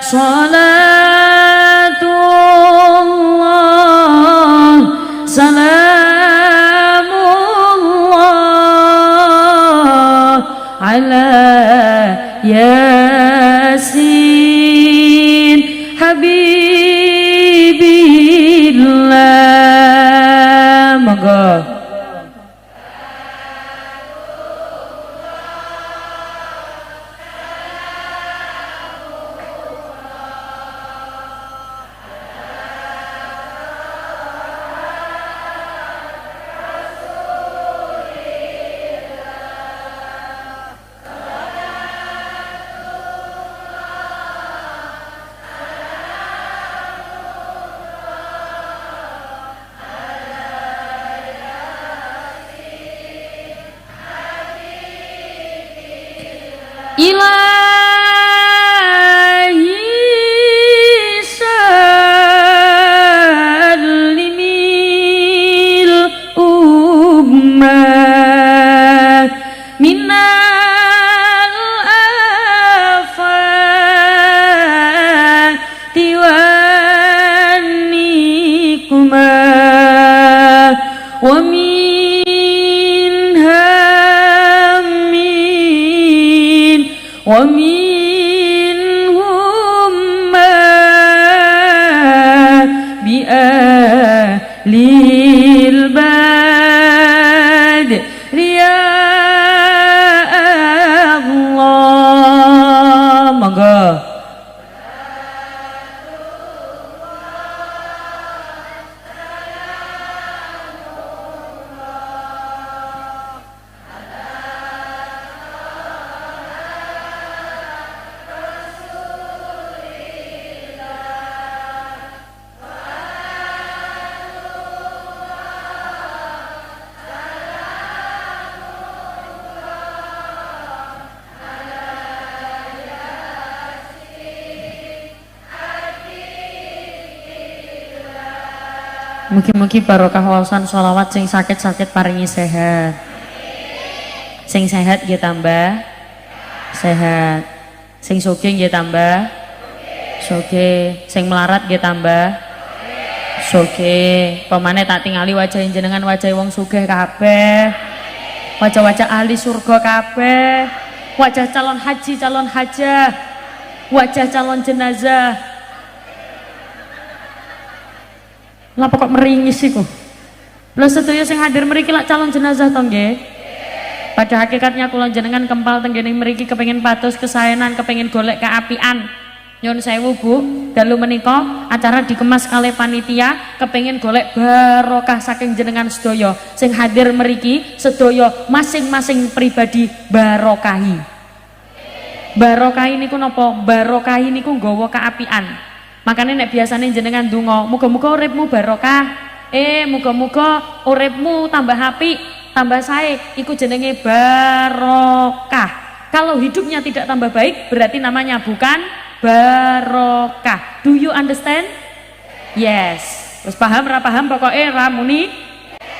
salatullah salamullah ala yasin habibillah. Monggo. Ilahi sallimil ummah minal afati wan nikmah wa ومنهم ما بأهل البدر يا الله. Monggo. Mugi-mugi barokah wawasan sholawat sing sakit-sakit paringi sehat. Sing sehat nggih tambah sehat. Sing sugih nggih tambah sugih. Sing melarat nggih tambah sugih. Pemane tak tingali wajah jenengan wajah wong sugih kabeh. Wajah-wajah ahli surga kabeh. Wajah calon haji, calon hajah. Wajah calon jenazah. Lah kok meringis iku? Lha sedaya sing hadir mriki lak calon jenazah to nggih? Pada hakikatnya kula jenengan kempal tenggening mriki kepengin pados kesaenan, kepengin golek keapian. Nyun sewu Bu, dalu menika acara dikemas kalih panitia kepengin golek barokah saking jenengan sedaya. Sing hadir mriki sedaya masing-masing pribadi barokahi. Barokahi niku napa? Barokahi niku nggawa keapian. Makanya nek biasanya jenengan ndonga, muga-muga uripmu barokah. Muga-muga uripmu tambah apik, tambah sae, iku jenenge barokah. Kalau hidupnya tidak tambah baik, berarti namanya bukan barokah. Do you understand? Yes. Terus paham ra paham pokoknya ramuni?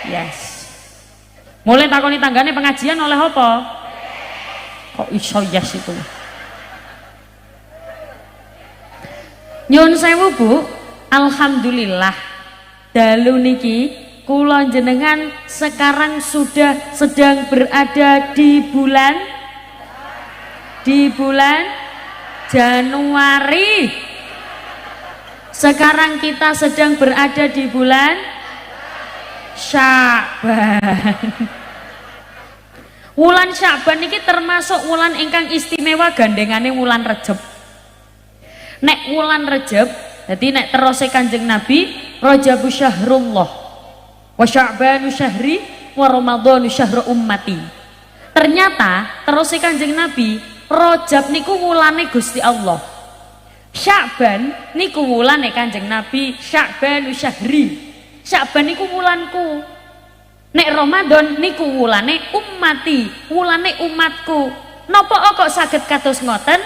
Yes. Mulai takoni tanggane pengajian oleh apa? Kok iso yes itu? Nyun sewu Bu, alhamdulillah dalu niki kula jenengan sekarang sudah sedang berada di bulan Januari. Sekarang kita sedang berada di bulan Sya'ban. Wulan Sya'ban niki termasuk wulan ingkang istimewa gandengane wulan Rejab. Nek wulan Rejab, jadi nek terose Kanjeng Nabi, Rajabu syahrullah, wa Sya'banu syahri, wa Ramadhanu syahru ummati. Ternyata terose Kanjeng Nabi, Rajab niku wulane Gusti Allah. Sya'ban niku wulane Kanjeng Nabi, Sya'banu syahri. Sya'ban niku wulanku. Nek Ramadan niku wulane ummati, wulane umatku. Napa kok saged kados ngoten?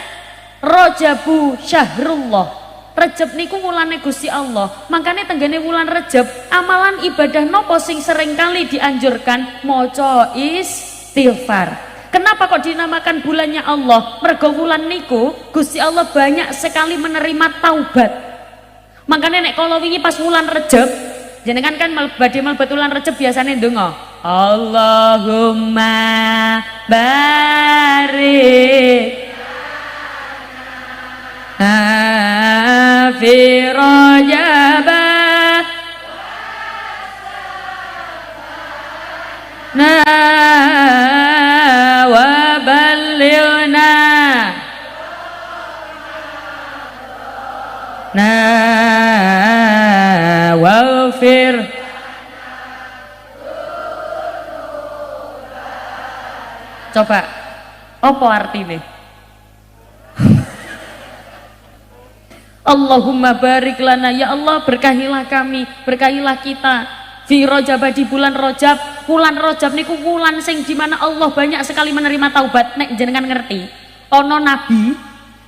Rajabu syahrullah. Rejab niku wulane Gusti Allah. Makanya tenggene wulan Rejab, amalan ibadah nopo sing sering kali dianjurkan? Maca istighfar. Kenapa kok dinamakan bulannya Allah? Mergo wulan niku Gusti Allah banyak sekali menerima taubat. Makanya nek kalau wingi pas wulan Rejab, jenengan kan badhe mlebet wulan Rejab biasanya ndonga, Allahumma barik fi Rajab wa ballighna waghfir coba apa artinya? Allahumma barik lana, ya Allah berkahilah kami, berkahilah kita fi Rajab, di bulan Rajab. Bulan Rajab niku bulan sing dimana Allah banyak sekali menerima taubat. Nek jenengan ngerti ono nabi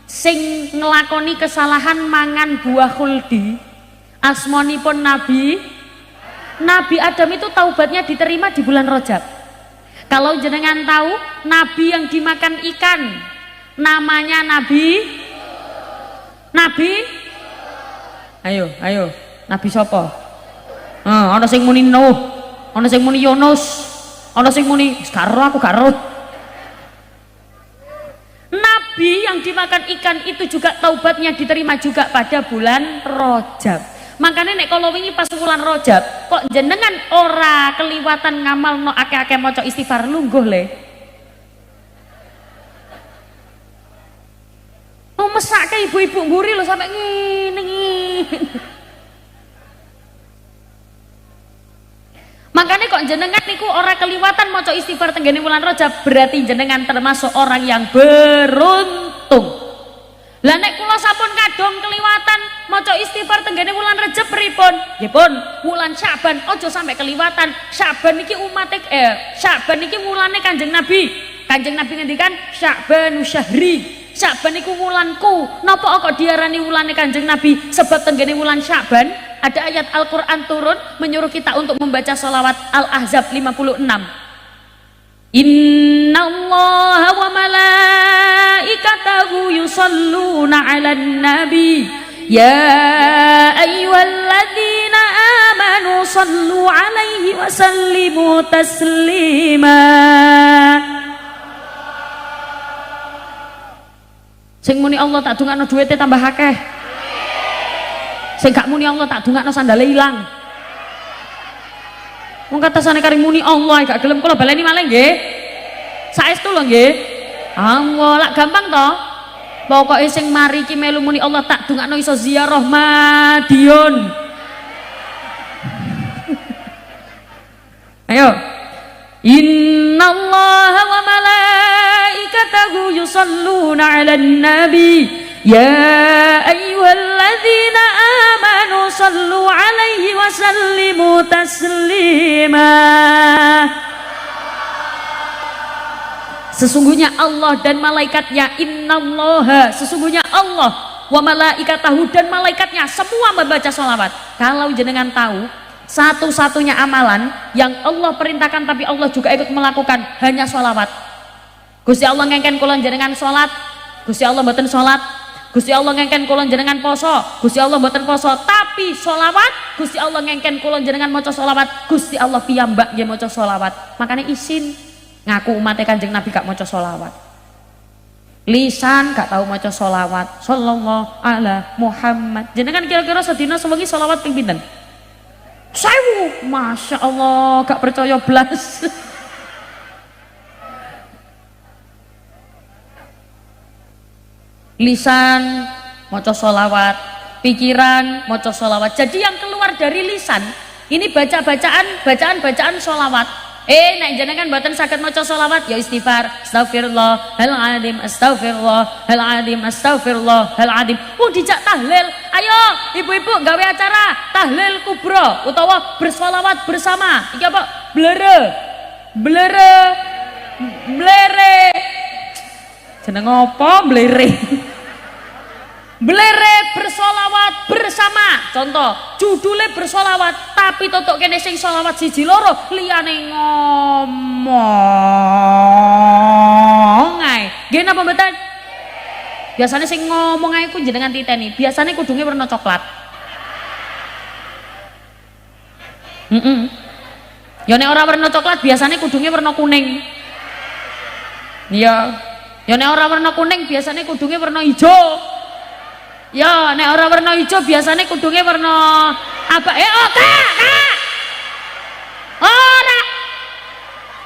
sing ngelakoni kesalahan mangan buah khuldi, asmonipun Nabi Adam itu taubatnya diterima di bulan Rajab. Kalau jenengan tahu nabi yang dimakan ikan namanya Nabi ayo nabi sapa? Ana sing muni Nuh, ana sing muni Yunus, ana sing muni aku karo. Nabi yang dimakan ikan itu juga taubatnya diterima juga pada bulan Rajab. Makanya nek kalau wingi pas bulan Rajab kok jenengan ora keliwatan ngamalno akeh-akeh maca istighfar lungguh le. Mesake ibu-ibu mburi lho sampai ngene. Makanya kok jenengan niku ora keliwatan maca istighfar tenggene wulan Rajab, berarti jenengan termasuk orang yang beruntung. Lah nek kula sampun kadung keliwatan maca istighfar tenggene wulan Rajab pripun? Nggih pun, wulan Syaban aja sampai keliwatan. Syaban iki Syaban iki wulane Kanjeng Nabi. Kanjeng Nabi ngendikan Sya'banu syahri. Syaban iku wulanku. Napa kok diarani wulane Kanjeng Nabi? Sebab tenggene wulan Syaban ada ayat Al-Qur'an turun menyuruh kita untuk membaca sholawat Al-Ahzab 56. Innallaha wa malaikatahu yusholluna 'alan nabi ya ayyuhalladzina amanu shallu 'alaihi wa sallimu taslima. Sing muni Allah tak dungakno duwite tambah akeh. Sing gak muni Allah tak dungakno sandale ilang. Wong katasane kari muni Allah gak gelem kula baleni malih nggih. Saestu lho nggih. Allah lak gampang to. Pokoke sing mari ki melu muni Allah tak dungakno iso ziarah Madiun. Ayo. Innallaha wa malaikatahu yusholluna 'alan nabi ya ayyuhalladzina amanu shallu 'alaihi wa sallimu taslima. Sesungguhnya Allah dan malaikatnya, innallaha, sesungguhnya Allah wa malaikatahu dan malaikatnya semua membaca sholawat. Kalau jenengan tahu satu-satunya amalan yang Allah perintahkan tapi Allah juga ikut melakukan hanya sholawat. Gusti Allah ngengken kula jenengan sholat, Gusti Allah mboten sholat. Gusti Allah ngengken kula jenengan poso, Gusti Allah mboten poso. Tapi sholawat Gusti Allah ngengken kula jenengan maca sholawat, Gusti Allah piyambak nggih maca sholawat. Makanya isin ngaku umatnya Kanjeng Nabi gak maca sholawat, lisan gak tahu maca sholawat. Sallallahu ala Muhammad. Jenengan kira-kira sedina sewengi sholawat ping pinten? 1000. Masya Allah gak percaya blas. Lisan maca sholawat, pikiran maca sholawat. Jadi yang keluar dari lisan ini bacaan sholawat. Nek jenengan mboten saged maca sholawat ya istighfar, astagfirullahaladzim, astagfirullahaladzim, astagfirullahaladzim. Dijak tahlil. Ayo ibu-ibu gawe acara tahlil kubro utawa bersholawat bersama. Iki apa? Blere. Jeneng apa blere? Blere bersolawat bersolawat bersama. Contoh, judulnya bersolawat, tapi totok kene sing solawat siji loro, liyane ngomong ae. Nggih napa mboten? Biasanya sing ngomong ae ku jenengan titeni, biasanya kudunge warna coklat. Ya nek ora warna coklat biasanya kudunge warna kuning. Iya. Ya nek ora warna kuning biasanya kudunge warna hijau. Ya nek ora warna hijau biasanya kudunge warna apa? Kak. Ora.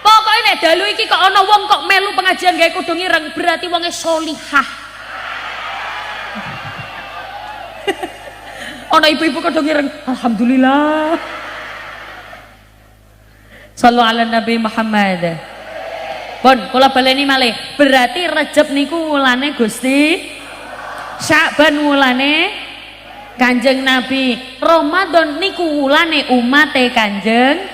Pokoknya nek dalu iki kok ana wong kok melu pengajian gawe kudung ireng, berarti wonge sholihah. Ana ibu-ibu kudung ireng, alhamdulillah. Sallu ala Nabi Muhammad. Pun kula baleni malih, berarti Rejab niku wulane Gusti, Sya'ban wulane Kanjeng Nabi, Ramadan niku wulane umate Kanjeng.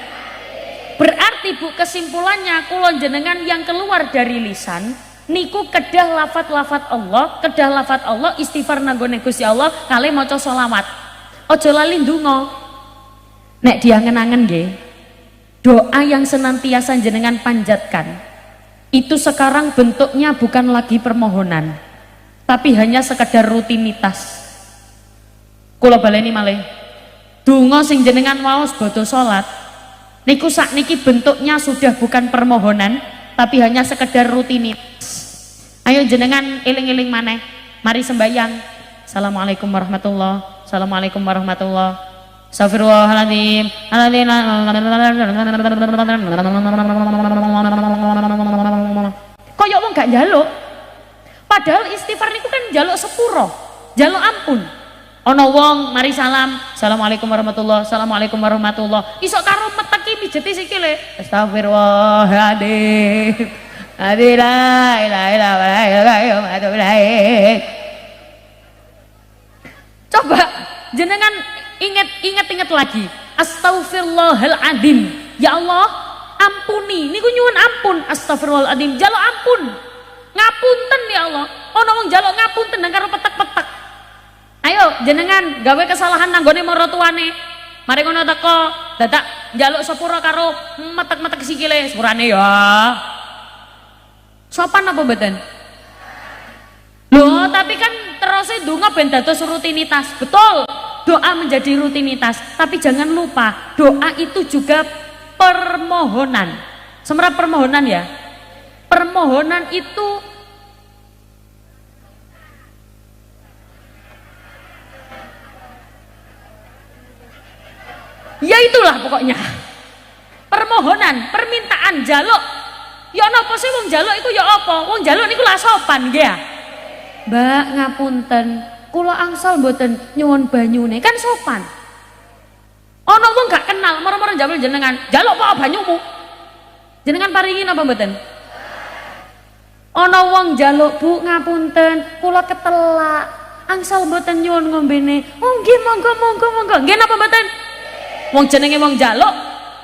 Berarti Bu, kesimpulannya kula jenengan yang keluar dari lisan niku kedah lafat-lafat Allah, istighfar nanggone Gusti Allah, kalih maca selawat. Aja lali ndonga. Nek diangen-angen nggih, doa yang senantiasa jenengan panjatkan itu sekarang bentuknya bukan lagi permohonan, tapi hanya sekedar rutinitas. Kula baleni malih, donga sing jenengan waos bodho salat niku sakniki bentuknya sudah bukan permohonan, tapi hanya sekedar rutinitas. Ayo jenengan eling-eling maneh, mari sembahyang. Assalamualaikum warahmatullahi, assalamualaikum warahmatullahi, astagfirullahaladzim, koyok wong gak njaluk, padahal istighfar niku kan njaluk sepuro, njaluk ampun. Ana wong mari salam, assalamualaikum warahmatullahi, assalamualaikum warahmatullahi, isok karo meteki mijeti sikile, astagfirullahaladzim, la ilaha illallah. Coba jenengan ingat lagi, astagfirullahaladzim, ya Allah ampuni, niku nyuwun ampun, astagfirullahaladzim, jaluk ampun, ngapunten ya Allah. Ana wong jaluk ngapunten nang karo petek-petek. Ayo jenengan gawe kesalahan nanggone maratuane, mari ngono teko dadak njaluk sepura karo metek-metek sikile, sepurane ya sopan apa mboten? Loh, tapi kan terus ndonga ben dados rutinitas. Betul, doa menjadi rutinitas, tapi jangan lupa doa itu juga permohonan. Semerap permohonan ya. Permohonan itu ya itulah pokoknya. Permohonan, permintaan, jaluk. Ya napa sih wong jaluk iku ya apa? Wong jaluk niku lah sopan nggih ya. Mbak ngapunten, kula angsal mboten nyuwun banyune, kan sopan. Ana wong gak kenal, moro-moro njaluk jenengan, jaluk apa banyumu? Jenengan paringi napa mboten? Ana wong njaluk, Bu ngapunten, kula ketelak, angsal mboten nyuwun ngombene. Oh nggih, monggo. Nggih napa mboten? Wong jenenge wong njaluk,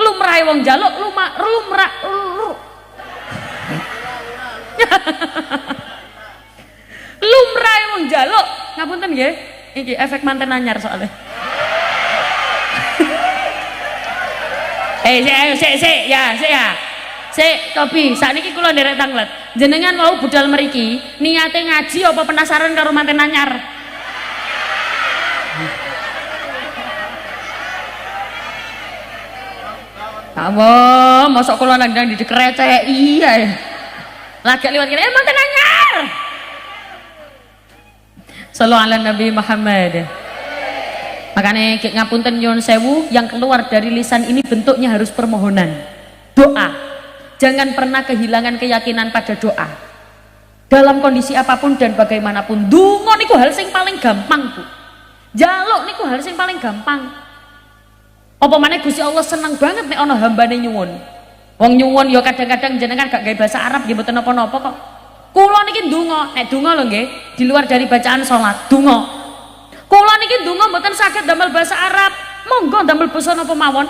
lumrahe wong njaluk, lumrahe wong njaluk, ngapunten nggih, iki efek manten anyar soalnya. Sik, Tobi, sakniki kula nderek tanglet. Jenengan mau budal mriki, niate ngaji apa penasaran karo manten anyar? Kamu, mosok kula nang dikreceki ya. Lagi liwat kene, manten anyar. Sallallahu ala Nabi Muhammad. Makanya ngapunten nyuwun sewu, yang keluar dari lisan ini bentuknya harus permohonan, doa. Jangan pernah kehilangan keyakinan pada doa. Dalam kondisi apapun dan bagaimanapun, donga niku hal sing paling gampang, Bu. Jaluk niku hal sing paling gampang. Apa maneh Gusti Allah seneng banget nek ana hambane nyuwun. Wong nyuwun ya kadang-kadang jenengan gak gawe bahasa Arab nggih mboten napa-napa kok. Kula niki ndonga, nek donga lho nggih, di luar dari bacaan salat, donga. Kula niki ndonga mboten saged damel bahasa Arab, monggo damel basa napa mawon.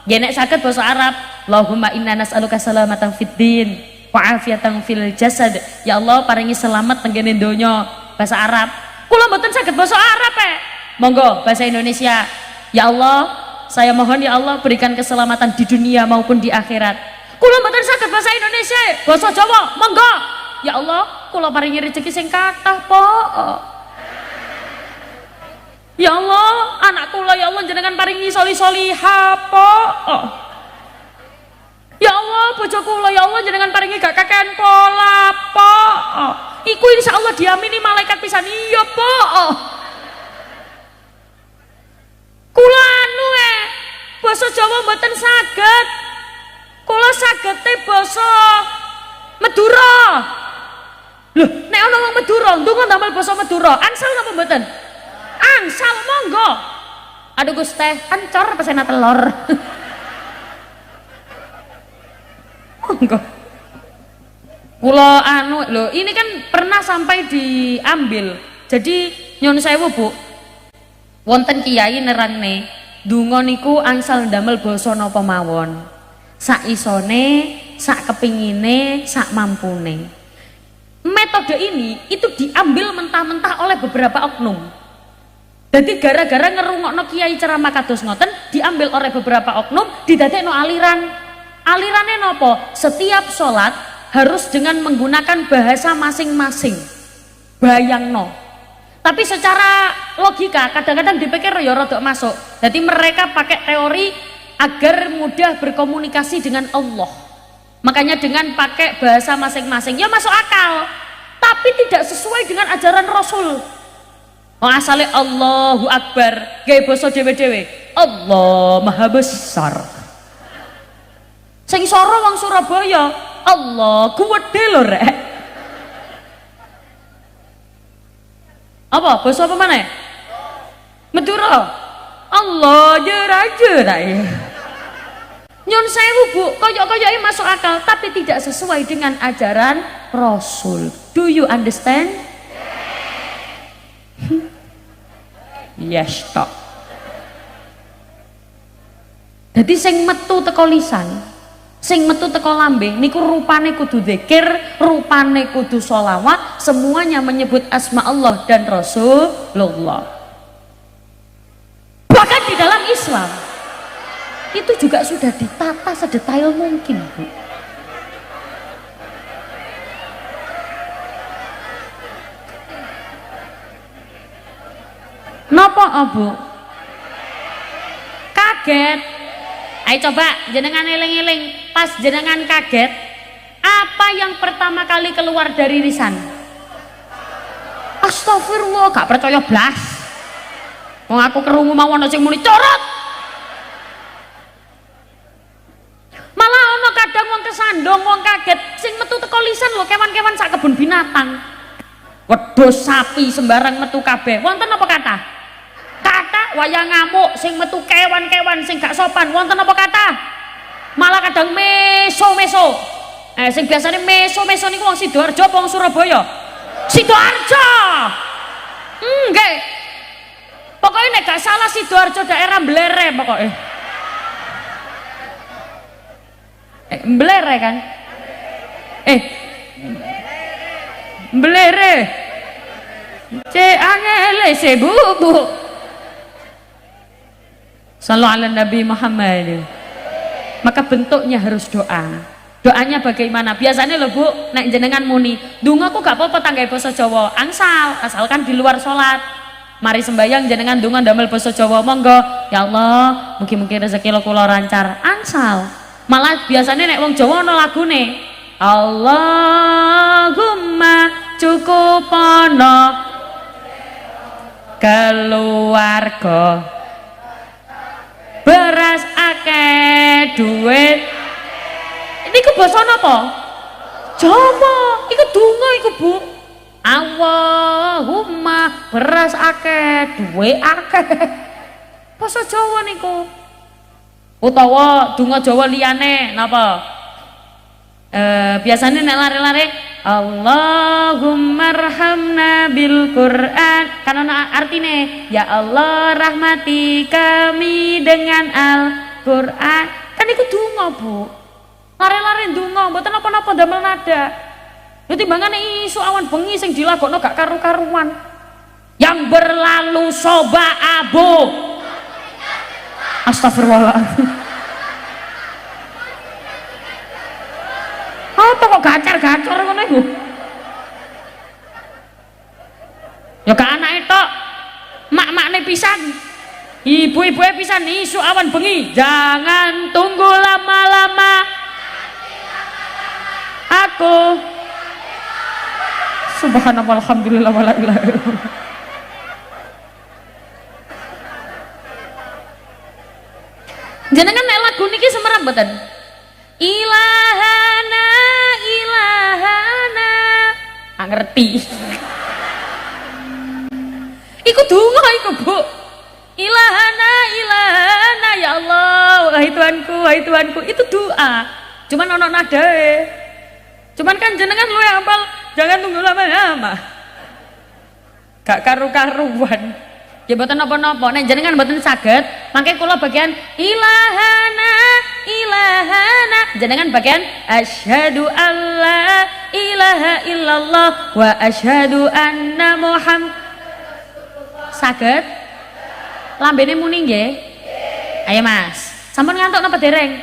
Nggih nek saged basa Arab, Allahumma inna nas'aluka salamatan fid din wa afiatan fil jasad. Ya Allah paringi selamat tenggene donya, bahasa Arab. Kula mboten saged basa Arab Monggo bahasa Indonesia. Ya Allah, saya mohon ya Allah berikan keselamatan di dunia maupun di akhirat. Kula mboten saged bahasa Indonesia, basa Jawa. Monggo. Ya Allah, kula paringi rezeki sing kathah, Po. Ya Allah, anak kula ya Allah jenengan paringi soli-soliha, Po. Ya Allah, bojo kula ya Allah jenengan paringi gak kakean pola, Po. Iku insyaallah diamini malaikat pisan. Iya, Po. Kula anu basa Jawa mboten saged. Kula sagete basa Madura. Loh, nek ana wong Madura, ndonga ndamel basa Madura. Angsal napa mboten? Angsal, monggo. Aduh Gus teh, ancor pesena telur. Monggo. Kula anu lho, ini kan pernah sampai diambil. Jadi nyun sewu, Bu. Wonten kiai nerangne, donga niku angsal ndamel basa napa mawon. Sak isone, sak kepingine, sak mampune. Metode ini itu diambil mentah-mentah oleh beberapa oknum. Jadi gara-gara ngerungokno kiai ceramah kados ngoten diambil oleh beberapa oknum, didadekno aliran. Alirannya nopo? Setiap sholat harus dengan menggunakan bahasa masing-masing. Bayangno. Tapi secara logika kadang-kadang dipikir ya rada masuk. Jadi mereka pakai teori agar mudah berkomunikasi dengan Allah. Makanya dengan pakai bahasa masing-masing ya masuk akal. Tapi tidak sesuai dengan ajaran Rasul. Oh, asale Allahu Akbar, gawe basa dhewe-dhewe. Allah Maha Besar. Sing sora wong Surabaya, Allah kuwedhe lho rek. Apa? Basa apa maneh? Madura. Allah jerak-jerak. Nyun sewu Bu, koyok-koyoke masuk akal tapi tidak sesuai dengan ajaran Rasul. Do you understand? Yes, tok. Jadi sing metu teko lisan, sing metu teko lambe niku rupane kudu zikir, rupane kudu sholawat, semuanya menyebut asma Allah dan Rasulullah. Bahkan di dalam Islam itu juga sudah ditata sedetail mungkin, Bu. Napa, Bu? Kaget. Ayo coba jenengan eling-eling, pas jenengan kaget, apa yang pertama kali keluar dari lisan? Astagfirullah, gak percaya blas. Wong aku krungu mawon sing muni corot. Malah ono kadang wong kesandung, wong kaget, sing metu teko lisan lho kewan-kewan sak kebun binatang. Wedhus, sapi sembarang metu kabeh. Wonten apa kata? Kata wayang ngamuk sing metu kewan-kewan sing gak sopan. Wonten apa kata? Malah kadang meso-meso. Sing biasane meso-meso niku wong Sidoarjo apa wong Surabaya? Sidoarjo. Nggih. Pokoknya nek gak salah Sidoarjo daerah Blere pokoknya. Blere kan? Blere. Angele sebubu. Sallallahu ala Nabi Muhammad. Maka bentuknya harus doa. Doanya bagaimana? Biasanya lho Bu, nek jenengan muni, ndonga aku gak apa-apa tanggai basa Jawa, angsal, asalkan di luar sholat. Mari sembayang jenengan ndonga ndamel basa Jawa, monggo. Ya Allah, mugi-mugi rezeki kula lancar. Angsal. Malah biasanya nek wong Jawa ana lagune. Allahumma cukupono keluarga beras akeh duit. Niku basa napa? Jawa. Iku donga iku Bu. Allahumma beras akeh duit akeh. Basa Jawa niku. Utawa donga Jawa liyane napa? Biasanya nek lare-lare Allahumma arhamna bil Quran, kan ana artine ya Allah rahmati kami dengan Al-Quran. Kan iku donga Bu. Lare-lare donga mboten napa-napa damel nada. Lha timbangane isu awan bengi sing dilagokno gak karu-karuan. Yang berlalu sobaan mabuk. Astagfirullahaladzim. Apa kok gacar-gacor ngono iku? Ya gak anake tok. Mak-makne pisan. Ibu-ibuke pisan isu awan bengi. Jangan tunggu lama-lama. Aku subhanallah alhamdulillah wala ilaha illallah. Jenengan nek lagu niki semerap mboten? Ilahana ilahana. Ah ngerti. Iku donga iku, Bu. Ilahana ilahana ya Allah, wahai Tuhanku, itu doa. Cuman ono nadae. Cuman kan jenengan lu yang hafal, jangan tunggu lama-lama. Gak karu-karuan. Ya mboten napa-napa, nek jenengan mboten saged, mangke kula bagian ilahana ilahana. Jenengan bagian asyhadu alla ilaha illallah wa asyhadu anna Muhammad. Saged? Lambene muni nggih? Ayo Mas. Sampun ngantuk napa dereng?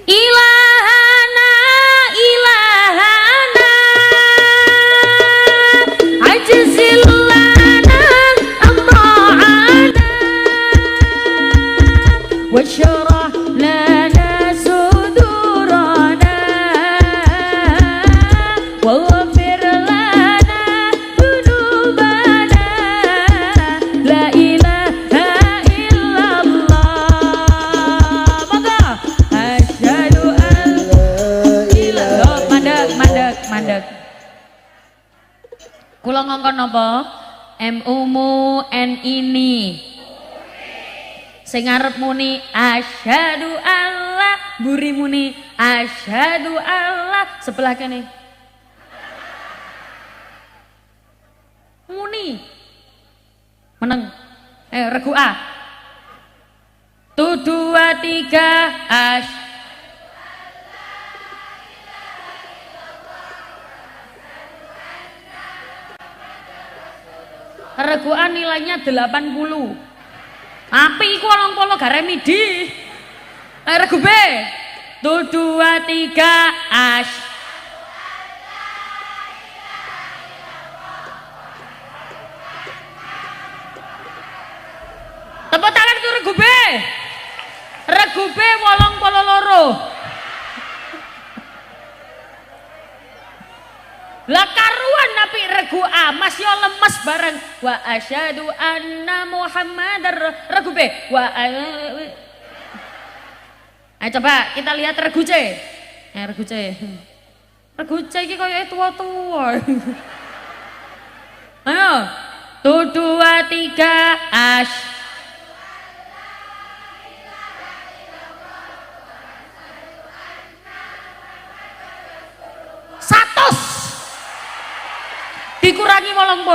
Ilahana ilahana ajzil lana amra'ana wa syarah lana sudurana wa ghafir lana dhunubana la ilaha illallah. Maka asyhadu an ilah mandek. Kula ngongkon napa? MU-mu N ini. Sing ngarep muni asyhadu Allah, mburi muni asyhadu Allah, sebelah kene. Muni. Meneng. Regu A. 1 2 3 Reguan nilainya 80. Api iku 80 gak remedi. Regu B. 1 2 3 ash. Tepuk tangan itu regu B. Regu B 82. Lah karuan napi regu A masih lemes bareng wa asyhadu anna Muhammadar. Regu B wa ayo coba kita lihat regu C. Regu C. Regu C iki koyo tua-tua. Ayo 1 2 3 ash. Dikurangi 80.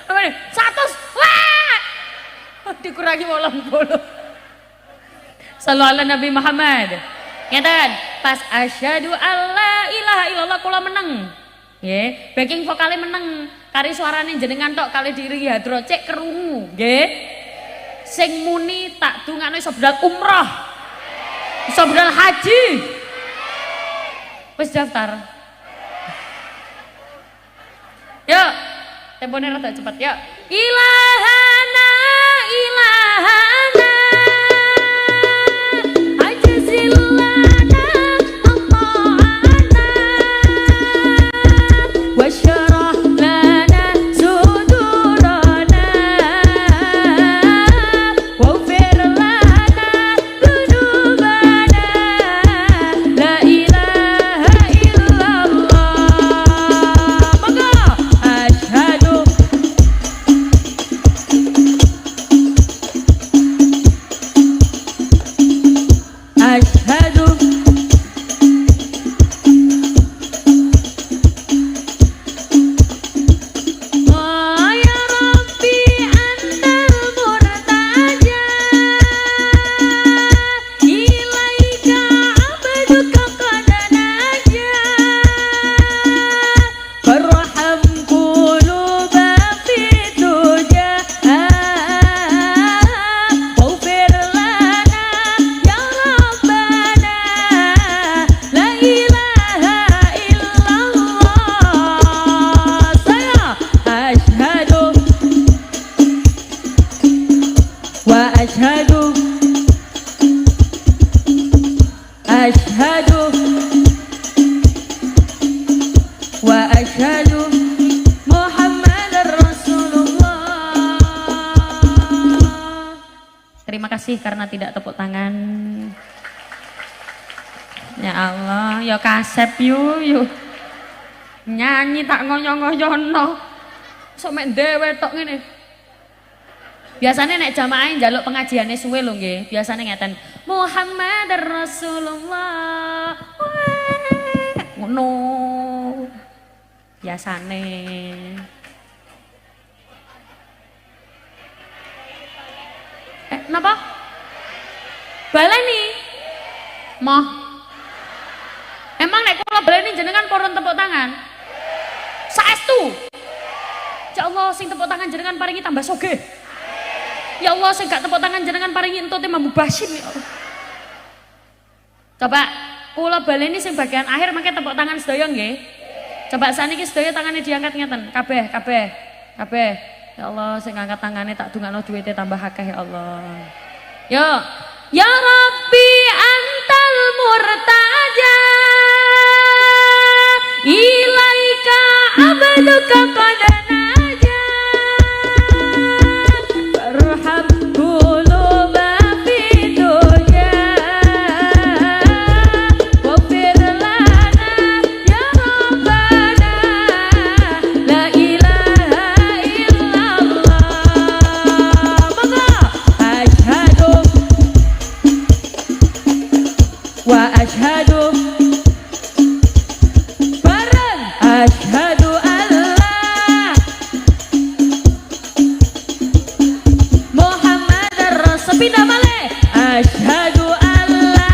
Apa nih? 100. Wah! Dikurangi 80. Sallu ala Nabi Muhammad. Ngeten, pas asyhadu alla ilaha illallah kula meneng. Nggih, backing vokale meneng. Kari suarane jenengan tok kali diiringi hadro cek krungu, nggih. Sing muni tak dungane iso bedal umrah. Iso bedal haji. Wis daftar. Yuk, tempone rada cepet yuk. Ilahana ilahana ajzil lana amra'ana wa syarah lana sudurana wa ghfir lana dhunubana la ilaha illallah. Maka asyhadu kasih karena tidak tepuk tangan. Ya Allah, ya kasep yuk. Nyanyi tak ngoyo-ngoyono. Sok mek dhewe tok ngene. Biasanya nek jamaah njaluk pengajiane suwe lho nggih. Biasane ngeten. Muhammadar Rasulullah. Ngono. Biasane. Napa? Baleni. Moh. Emang nek kula baleni jenengan purun tepuk tangan? Saestu. Ya Allah sing tepuk tangan jenengan paringi tambah sugih. Ya Allah sing gak tepuk tangan jenengan paringi entute mambu basim ya Allah. Coba kula baleni sing bagian akhir mangke tepuk tangan sedaya nggih. Coba saniki sedaya tangane diangkat ngeten, kabeh. Ya Allah sing ngangkat tangane tak dungakno duwite tambah akeh ya Allah. Yo. Ya Rabbi antal murtaja ilaika abduka qad naja farham quluba fi dunya wafir lana ya Rabbana la ilaha illallah maka asyhadu wa asyhadu bareng asyhadu Allah Muhammadar Rasul pindah malih asyhadu Allah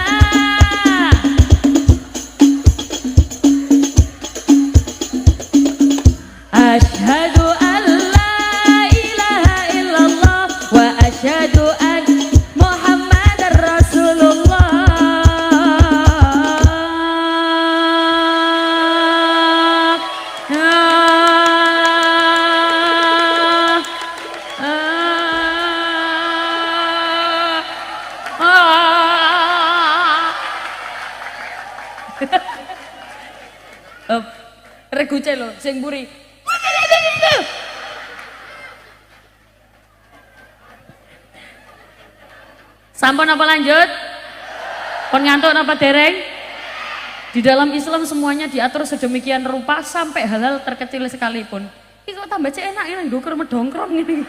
asyhadu alla ilaha illallah wa asyhadu an Muhammadar Rasulullah. Reguce lho sing mburi. Sampun apa lanjut? Pun ngantuk apa dereng? Di dalam Islam semuanya diatur sedemikian rupa sampai halal terkecil sekalipun. Ini kok tambah cek enak ini ndukur medongkrong ini.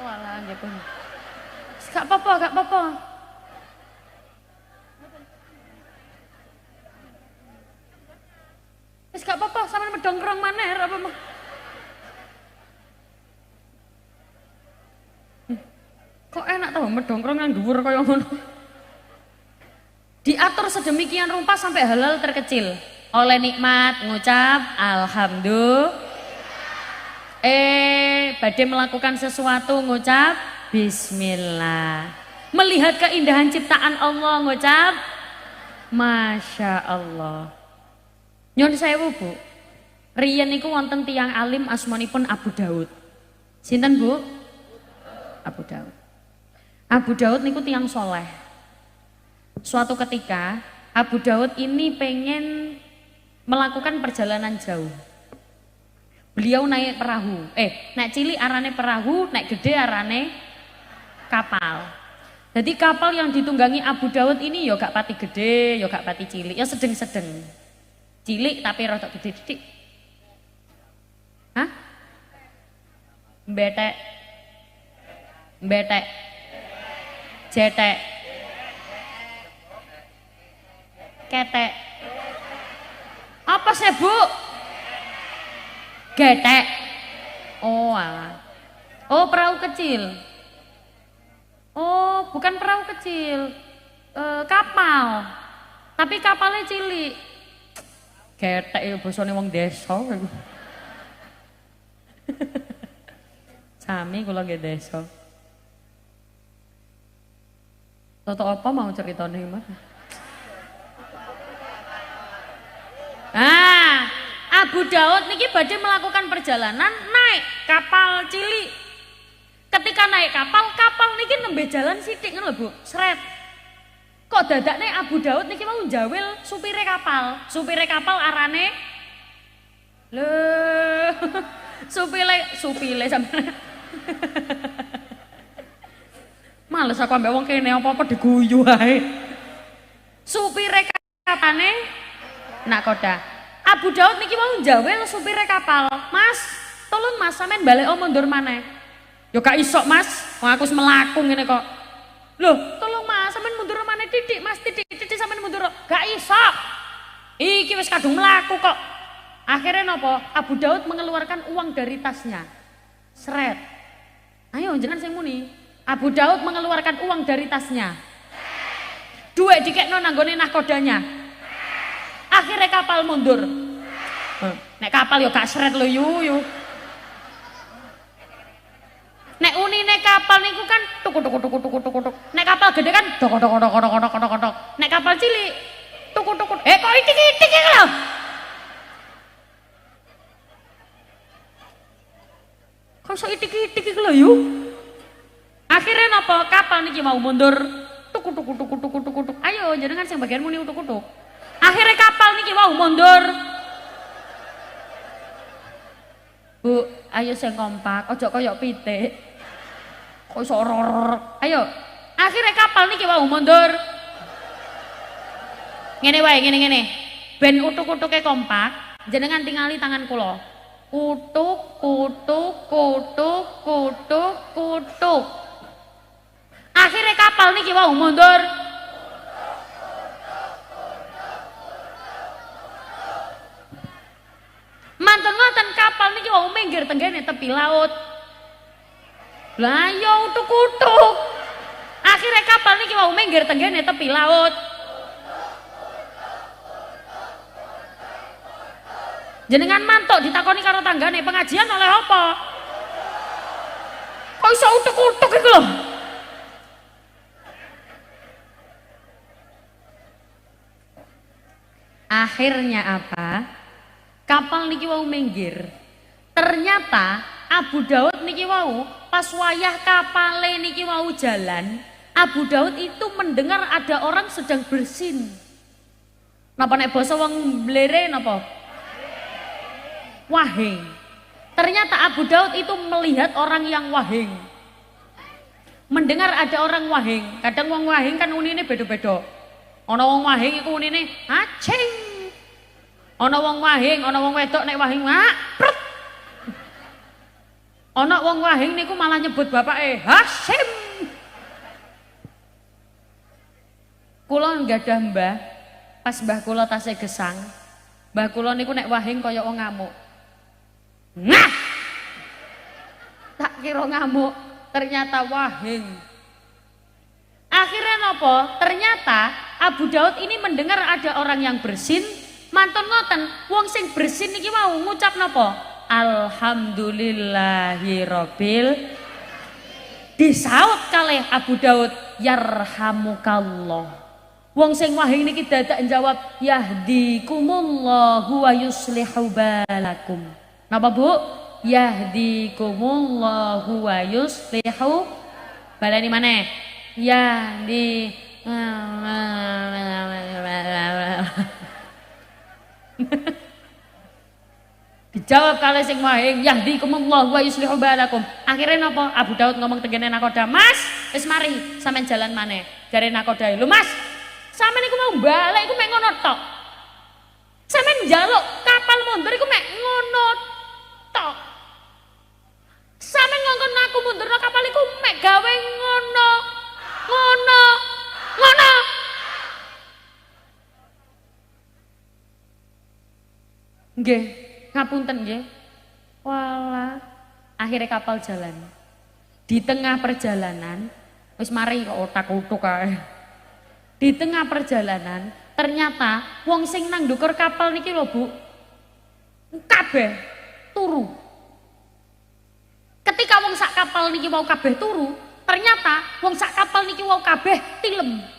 Walah gitu. Gak apa-apa. Wis gak apa-apa, sampean medongkrong maneh apa mah. Kok enak tau medongkrong nang dhuwur kaya ngono. Diatur sedemikian rupa sampai halal terkecil. Oleh nikmat ngucap alhamdulillah. Badai melakukan sesuatu ngucap bismillah. Melihat keindahan ciptaan Allah ngucap masya Allah. Nyon sewu Bu. Riyen niku wonten tiyang alim asmanipun Abu Daud. Sinten Bu? Abu Daud. Abu Daud niku tiyang soleh. Suatu ketika Abu Daud ini pengen melakukan perjalanan jauh. Beliau naik perahu. Naik cilik arane perahu, naik gede arane kapal. Jadi kapal yang ditunggangi Abu Daud ini yo gak pati gede, yo gak pati cilik, ya sedeng-sedeng. Cilik tapi rada gede titik. Hah? Betek. Jetek. Ketek. Apa sih Bu? Getek. Oh alah. Oh perahu kecil. Oh bukan perahu kecil. Kapal. Tapi kapalnya cilik. Getek ya bosone wong desa. Sami kula nggih desa. Toto apa mau ceritane Mas? Abu Daud niki badhe melakukan perjalanan naik kapal cilik. Ketika naik kapal niki nembe jalan sithik ngono lho Bu. Sret. Kok dadakne Abu Daud niki mau njawil supire kapal. Supire kapal arane lho supile sampeyan. Males aku ambek wong kene apa-apa diguyu ae. Supire kapane nakoda. Abu Daud niki mau jawel supire kapal. Mas, tolong Mas sampean balik mundur maneh. Yo gak iso Mas, wong aku wis melaku ngene kok. Loh, tolong Mas sampean mundur maneh titik Mas, titik sampean mundur. Gak iso. Iki wis kadung melaku kok. Akhirnya nopo? Abu Daud mengeluarkan uang dari tasnya. Seret. Ayo jenengan sing muni. Abu Daud mengeluarkan uang dari tasnya. Duit dikekno nanggone nahkodanya. Akhirnya kapal mundur. Nek kapal yo gak seret lho yu. Nek unine kapal niku kan tuk. Nek kapal gede kan dok. Nek kapal cilik tuk. Kok itik-itik iki lho. Kok iso itik-itik iki lho yu. Akhirnya napa? Kapal niki mau mundur. Tuk. Ayo jenengan sing bagian muni tuk. Akhirnya kapal niki mau mundur. Bu, ayo sing kompak, ojo koyok pitik. Kok iso ayo. Akhirnya kapal niki mau mundur. Ngene wae, ngene. Ben utuk-utuke kompak, jenengan tingali tangan kula. Utuk. Akhirnya kapal niki mau mundur. Mantun ngoten kapal niki mau minggir tenggene tepi laut. Lah yo utuk-utuk. Akhirnya kapal niki mau minggir tenggene tepi laut. Jenengan mantuk ditakoni karo tanggane pengajian oleh apa? Kok iso utuk-utuk iku lho? Akhirnya apa? Kapal niki wau minggir. Ternyata Abu Daud niki wau pas wayah kapale niki wau jalan, Abu Daud itu mendengar ada orang sedang bersin. Napa nek basa wong blere napa? Wahing. Ternyata Abu Daud itu melihat orang yang wahing. Mendengar ada orang wahing. Kadang wong wahing kan unine beda-beda. Ana wong wahing iku unine acing. Ana wong wahing, ana wong wedok nek wahing prut. Ana wong wahing niku malah nyebut bapake Hasyim. Kula nggadah mbah, pas mbah kula tasih gesang. Mbah kula niku nek wahing kaya wong ngamuk. Nah. Tak kira ngamuk, ternyata wahing. Akhirnya nopo? Ternyata Abu Daud ini mendengar ada orang yang bersin. Mantun ngoten, wong sing bersin niki mau ngucap nopo? Alhamdulillahirabbil. Disaut kalih Abu Daud, yarhamukallah. Wong sing wahing niki dadak jawab, yahdikumullahu wa yuslihu balakum. Napa Bu? Yahdikumullahu wa yuslihu balani maneh. Yahdi dijawab kali sing wahing, yahdikumullahu wa yuslihu balakum. Akhirnya napa? Abu Daud ngomong tengene nakoda, "Mas, wis mari sampean jalan maneh." Jare nakoda, "Lho Mas, sampean iku mau balik iku mek ngono tok. Sampean njaluk kapal mundur iku mek ngono tok. Sampean ngongkon aku mundurno kapal iku mek gawe ngono. Nggih, ngapunten nggih. Walah, akhirnya kapal jalan. Di tengah perjalanan, wis mari kok otak-utuk kae. Di tengah perjalanan, ternyata wong sing nang ndukur kapal niki lho, Bu. Kabeh turu. Ketika wong sak kapal niki mau kabeh turu, ternyata wong sak kapal niki mau kabeh tilem.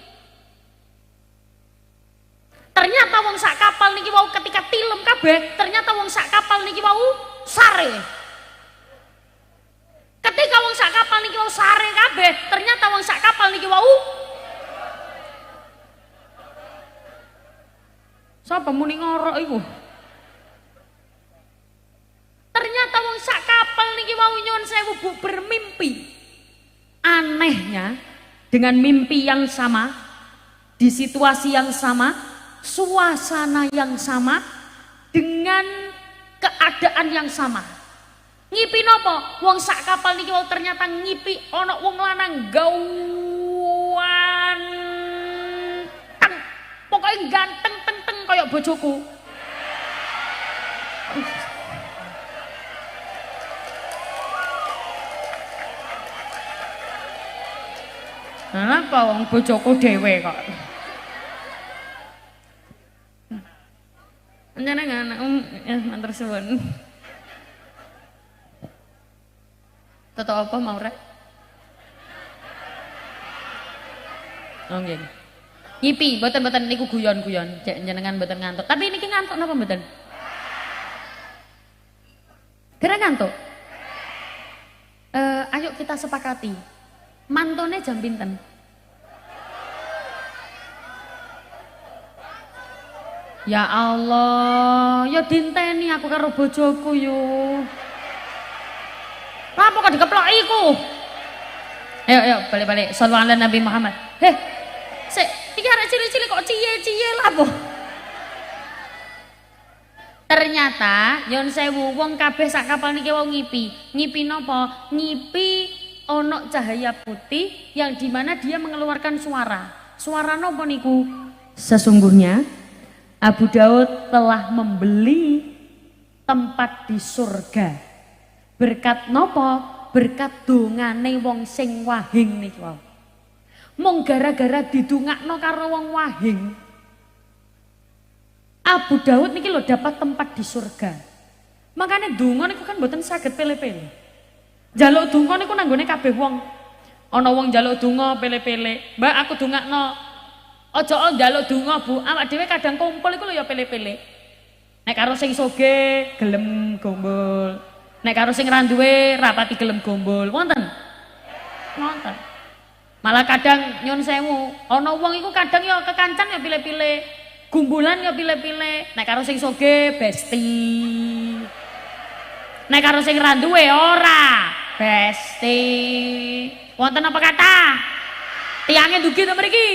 Ternyata wong sak kapal niki mau ketika tilem kabeh, ternyata wong sak kapal niki mau sare. Ketika wong sak kapal niki mau sare kabeh, ternyata wong sak kapal niki mau sapa muni ngorok iku? Ternyata wong sak dengan mimpi yang sama, di situasi yang sama, suasana yang sama, dengan keadaan yang sama. Ngipi nopo? Wong sak kapal niki ternyata ngipi ana wong lanang ganteng. Pokoknya ganteng teng kayak bojoku. Kenapa wong bojoku dhewe kok? Njenengan ya matur suwun. Toto apa mau rek? Oh nggih. Ngipi, mboten niku guyon-guyon, cek njenengan mboten ngantuk. Tapi niki ngantuk napa mboten? Kira ngantuk? Ayo kita sepakati. Mantone jam pinten? Ya Allah, ya dinteni aku karo bojoku yo. Apa kok dikeploki iku? Ayo balik-balik. Shallallahu ala Nabi Muhammad. Heh. Sik, iki arek cilik-cilik kok ciye-ciye lah apa? Ternyata yon sewu wong kabeh sak kapal niki wong ngipi. Ngipi napa? Ngipi ana cahaya putih yang dimana dia mengeluarkan suara. Suara napa niku? Sesungguhnya Abu Daud telah membeli tempat di surga. Berkat nopo? Berkat dongane wong sing wahing niki wae. Mung gara-gara didongakno karo wong wahing, Abu Daud niki lho dapat tempat di surga. Makanya donga niku kan mboten saged pele-pele. Njaluk donga niku nanggone kabeh wong. Ana wong njaluk donga pele-pele. Mbak aku dongakno. Aja njaluk donga, Bu. Awak dhewe kadang kumpul iku lho ya pele-pele. Nek karo sing sugih gelem gombol. Nek karo sing ra duwe rapati gelem gombol. Wonten? Wonten. Malah kadang nyun sewu, ana wong iku kadang ya kekancan ya pile-pile, gumbulan ya pile-pile. Nek karo sing sugih besti. Nek karo sing ra duwe ora besti. Wonten apa kata? Tiange dugi to mriki?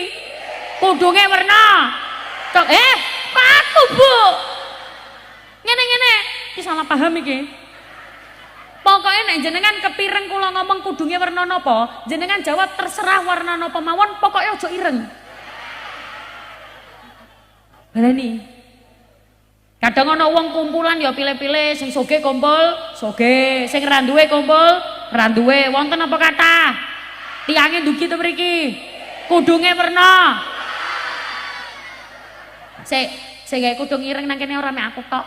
Kudunge werna. Cok kok aku, Bu? Ngene-ngene, iki salah paham iki. Pokoknya nek jenengan kepireng kula ngomong kudungnya warna napa, jenengan jawab terserah warna napa mawon, pokoknya ojo ireng. Baleni. Kadang ana wong kumpulan ya pilih-pilih, sing sugih kumpul, sugih, sing ra duwe kumpul, ra duwe. Wonten apa kata? Tiange dugi to mriki. Kudunge werna. Sing gawe kudung ireng nang kene ora mek aku tok.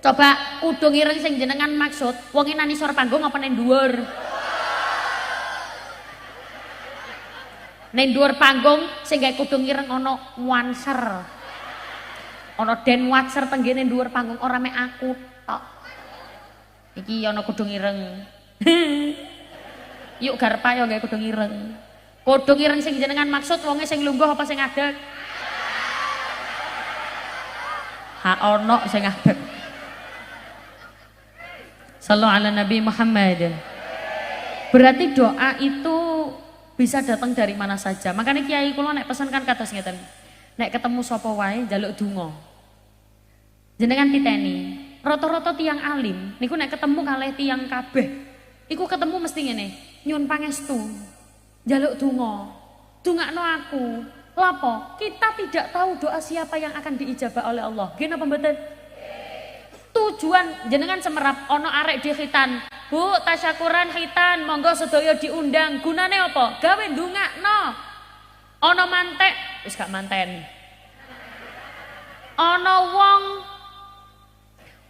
Coba kudung ireng sing jenengan maksud wong nang isor panggung apa ning dhuwur? Ning dhuwur panggung sing gawe kudung ireng ana wanser. Ana den watser tenggene dhuwur panggung ora mek aku tok. Iki ana kudung ireng. Yuk garpa yo gawe kudung ireng. Kudung ireng sing jenengan maksud wonge sing lungguh apa sing adeg? Ha ono sing adeg. Sallallahu ala Nabi Muhammad. Berarti doa itu bisa datang dari mana saja. Makanya kiai kula nek pesan kan kados ngeten. Nek ketemu sapa wae njaluk donga. Jenengan titeni. Rata-rata tiyang alim niku nek ketemu kalih tiyang kabeh, iku ketemu mesti ngene, nyuwun pangestu. Njaluk donga. Dongakno aku. Lapo? Kita tidak tahu doa siapa yang akan diijabah oleh Allah. Nggih napa mboten? Tujuan jenengan semerap ono arek di khitan, Bu, tasyakuran khitan, monggo sedaya diundang. Gunane apa? Gawe ndongakno. Ono mantek, wis gak manten. Ono wong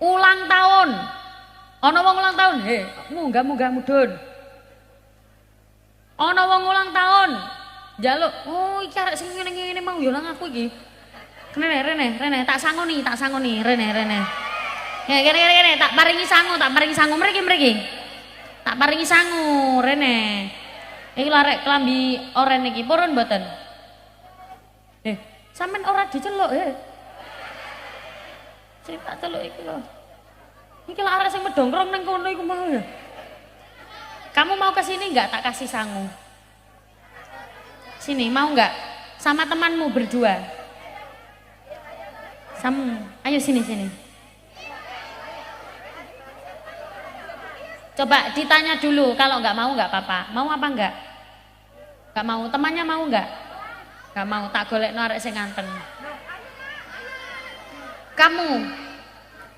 ulang tahun. Ono wong ulang tahun, munggah-munggah mudhun. Ono wong ulang tahun. Njaluk, oh iki arek sing ngene-ngene mau yo nang aku iki. Rene, tak sangoni, rene. Ya kene tak paringi sangu mriki. Tak paringi sangu rene. Iki larek klambi oren iki purun mboten? Sampeyan ora diceluk Sing tak celuk iki lho. Iki lak arek sing medongkrong ning kono iku mau ya. Kamu mau ke sini nggak tak kasih sangu? Sini, mau nggak? Sama temanmu berdua. Ayo sini. Coba ditanya dulu, kalau nggak mau nggak apa-apa. Mau apa nggak? Nggak mau, temannya mau nggak? Nggak mau, tak golek norek sing nganten. Kamu,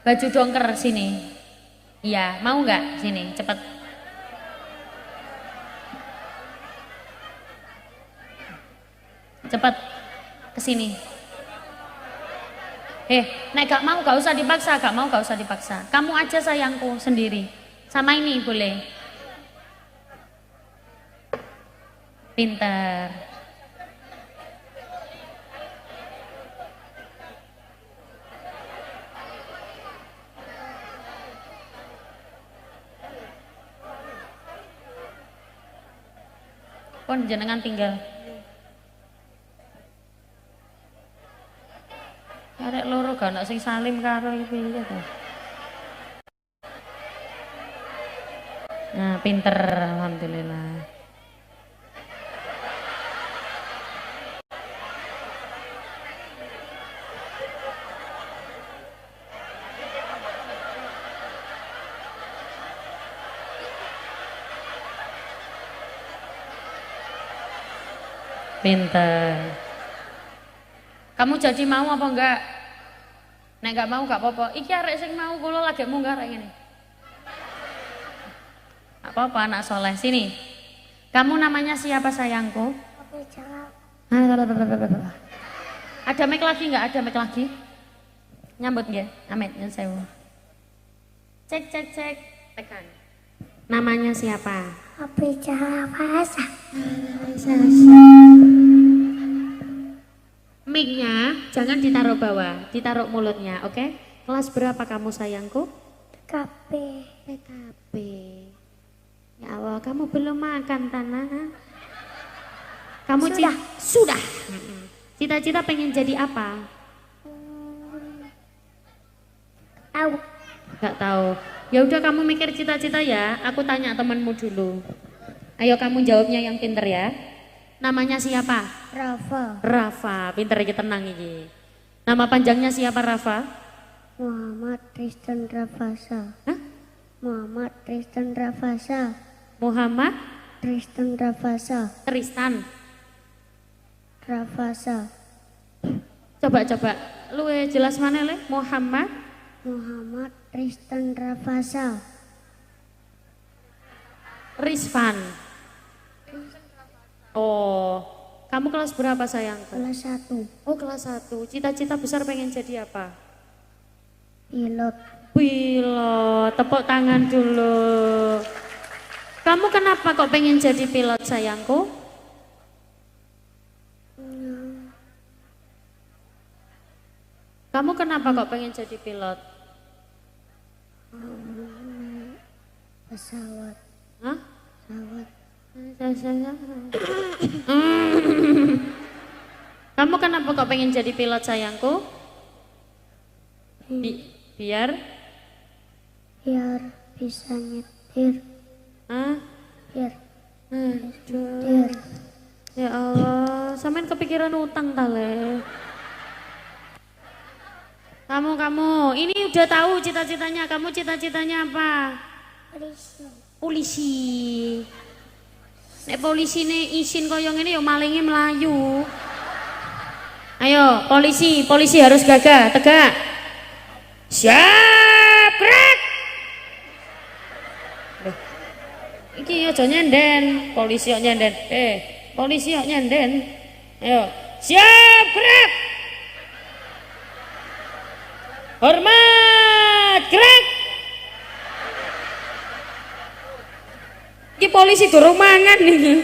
baju dongker sini. Iya, mau nggak? Sini, cepet. Cepet, kesini. Nek gak mau gak usah dipaksa, gak mau gak usah dipaksa. Kamu aja sayangku sendiri. Sama ini boleh. Pinter. Pon jenengan tinggal. Arek loro gak ana sing salim karo iki piye to. Nah, pinter alhamdulillah. Pinter. Kamu jadi mau apa enggak? Nek enggak mau enggak apa-apa. Iki arek sing mau kula lagi munggah arek ngene. Apa-apa anak soleh. Sini. Kamu namanya siapa sayangku? Ada mic lagi enggak? Ada mic lagi? Nyambut nggih? Amit nyun sewu. Cek. Tekan. Namanya siapa? Bicara bahasa. Mic-nya jangan ditaruh bawah, ditaruh mulutnya, oke? Kelas berapa kamu sayangku? PKB. Ya Allah, kamu belum makan tanah. Kamu sudah. Cita-cita pengen jadi apa? Tahu. Gak tahu. Ya udah kamu mikir cita-cita ya. Aku tanya temanmu dulu. Ayo kamu jawabnya yang pinter ya. Namanya siapa? Rafa, pinter iki tenang iki. Nama panjangnya siapa Rafa? Muhammad Tristan Rafasa. Hah? Muhammad Tristan Rafasa. Muhammad Tristan Rafasa. Tristan. Rafasa. Coba. Lu jelas mana le? Muhammad Tristan Rafasa. Rizvan. Oh, kamu kelas berapa sayangku? Kelas 1. Oh, kelas 1. Cita-cita besar pengen jadi apa? Pilot. Tepuk tangan dulu. Kamu kenapa kok pengen jadi pilot sayangku? Kamu kenapa kok pengen jadi pilot? Pesawat. Hah? Pesawat. Kamu kenapa kok pengen jadi pilot sayangku? Biar bisa nyetir. Biar nyetir. Ya Allah, sampean kepikiran utang tale. Kamu, ini udah tahu cita-citanya. Kamu cita-citanya apa? Polisi. Nek polisi nih isin koyong ini ya malingnya melayu. Ayo polisi harus gagah, tegak. Siap, gerak. Iki aja nyenden, polisi kok nyenden. Polisi kok nyenden. Ayo, siap, gerak. Hormat, gerak. Iki polisi durung mangan nih.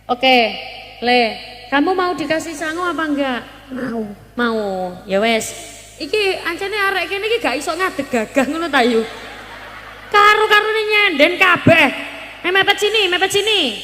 Oke, Le, kamu mau dikasih sangu apa enggak? Mau. Ya wes. Iki ancene arek kene iki gak iso ngadeg gagah ngono ta yu. Karo-karone nyenden kabeh. Mepet sini.